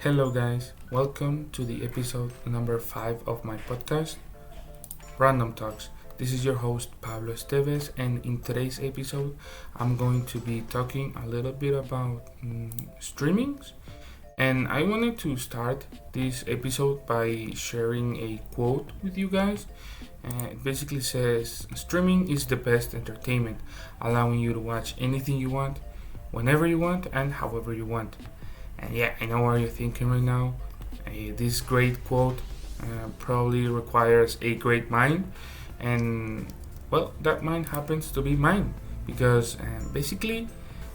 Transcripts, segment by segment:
Hello, guys. Welcome to the episode number 5 of my podcast, Random Talks. This is your host, Pablo Esteves, and in today's episode, I'm going to be talking a little bit about streamings. And I wanted to start this episode by sharing a quote with you guys. It basically says, streaming is the best entertainment, allowing you to watch anything you want, whenever you want, and however you want. And yeah, I know what you're thinking right now. This great quote probably requires a great mind, and well, that mind happens to be mine because basically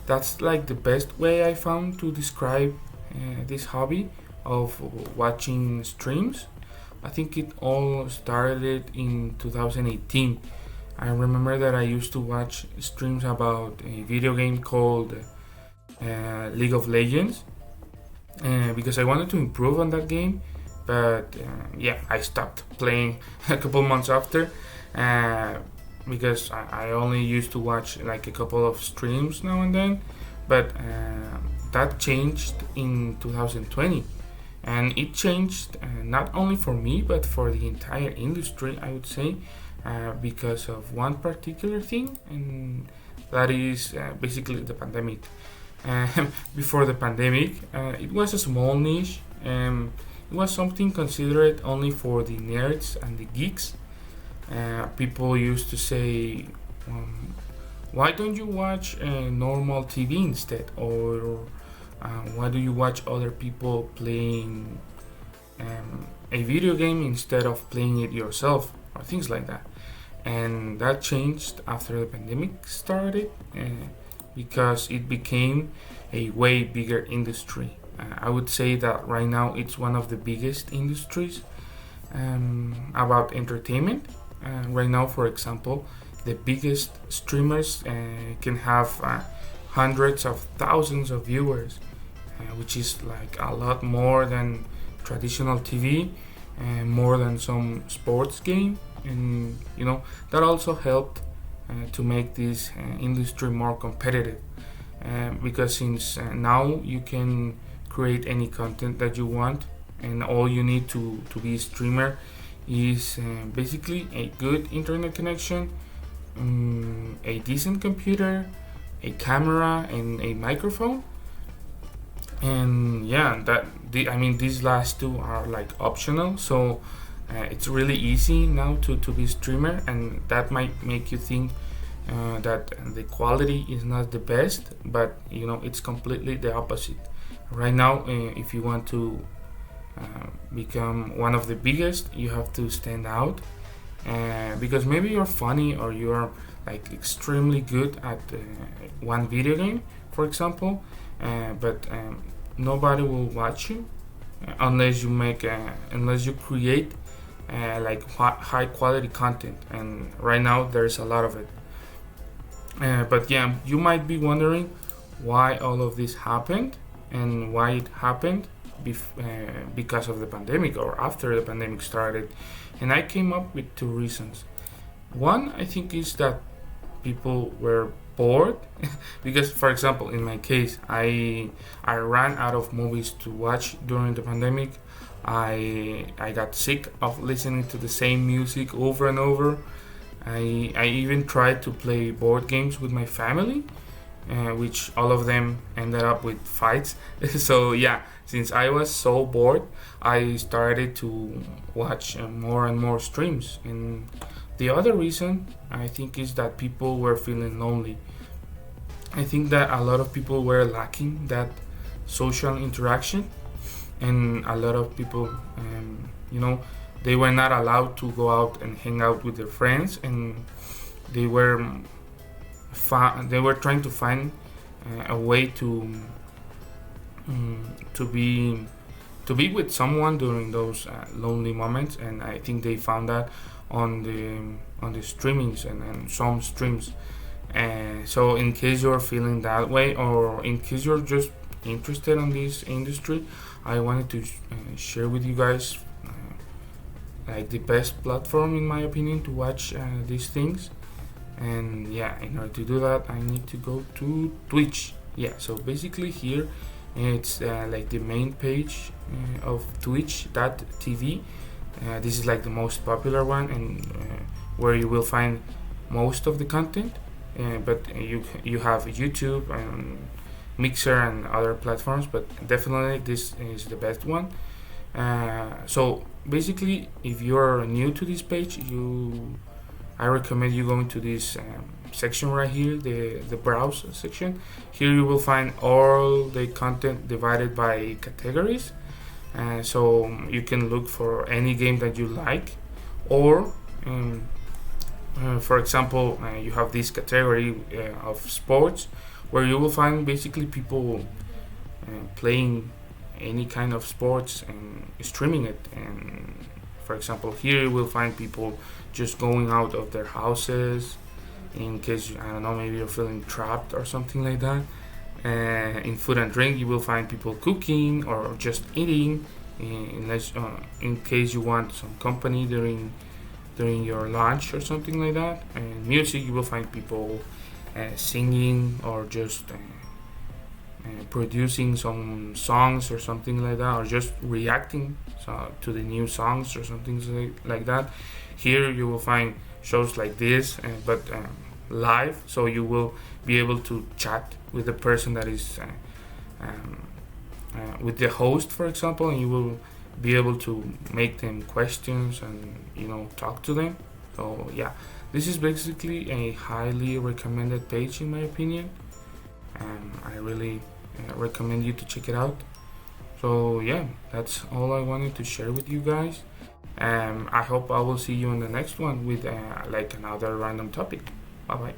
that's like the best way I found to describe this hobby of watching streams. I think it all started in 2018. I remember that I used to watch streams about a video game called League of Legends because I wanted to improve on that game. But yeah, I stopped playing a couple months after because I only used to watch like a couple of streams now and then. But that changed in 2020, and it changed not only for me but for the entire industry, I would say, because of one particular thing, and that is basically the pandemic. Before the pandemic, it was a small niche. It was something considered only for the nerds and the geeks. People used to say, "Why don't you watch normal TV instead?" Or "Why do you watch other people playing a video game instead of playing it yourself?" Or things like that. And that changed after the pandemic started. Because it became a way bigger industry. I would say that right now it's one of the biggest industries about entertainment. Right now, for example, the biggest streamers can have hundreds of thousands of viewers, which is like a lot more than traditional TV, and more than some sports game. And that also helped to make this industry more competitive, because since now you can create any content that you want, and all you need to be a streamer is basically a good internet connection, a decent computer, a camera, and a microphone. And yeah, these last two are like optional, so it's really easy now to be a streamer, and that might make you think that the quality is not the best, but it's completely the opposite. Right now, if you want to become one of the biggest, you have to stand out, because maybe you're funny or you're like extremely good at one video game, for example, but nobody will watch you unless you create like high quality content, and right now there's a lot of it. But yeah, you might be wondering why all of this happened, and why it happened because of the pandemic or after the pandemic started. And I came up with two reasons. One, I think, is that people were bored because, for example, in my case, I ran out of movies to watch during the pandemic. I got sick of listening to the same music over and over. I even tried to play board games with my family, which all of them ended up with fights. So yeah, since I was so bored, I started to watch more and more streams. And the other reason, I think, is that people were feeling lonely. I think that a lot of people were lacking that social interaction, and a lot of people, they were not allowed to go out and hang out with their friends, and they were trying to find a way to be with someone during those lonely moments. And I think they found that on the streamings and some streams. So in case you're feeling that way, or in case you're just interested in this industry, I wanted to share with you guys like the best platform, in my opinion, to watch these things. And yeah, in order to do that, I need to go to Twitch. Yeah, so basically here It's like the main page of Twitch.tv. This is like the most popular one, and where you will find most of the content. But you have YouTube and Mixer and other platforms, but definitely this is the best one. So basically, if you're new to this page, I recommend you going to this section right here, the browse section. Here you will find all the content divided by categories, so you can look for any game that you like, or for example, you have this category of sports, where you will find basically people playing any kind of sports and streaming it. And for example, here you will find people just going out of their houses in case, I don't know, maybe you're feeling trapped or something like that. In food and drink, you will find people cooking or just eating, in case you want some company during your lunch or something like that. And music, you will find people singing or just producing some songs or something like that, or just reacting to the new songs or something like that. Here you will find shows like this, but live, so you will be able to chat with the person that is with the host, for example, and you will be able to make them questions and talk to them. So yeah, this is basically a highly recommended page in my opinion. I really recommend you to check it out. So yeah, that's all I wanted to share with you guys. I hope I will see you in the next one with like another random topic. Bye bye.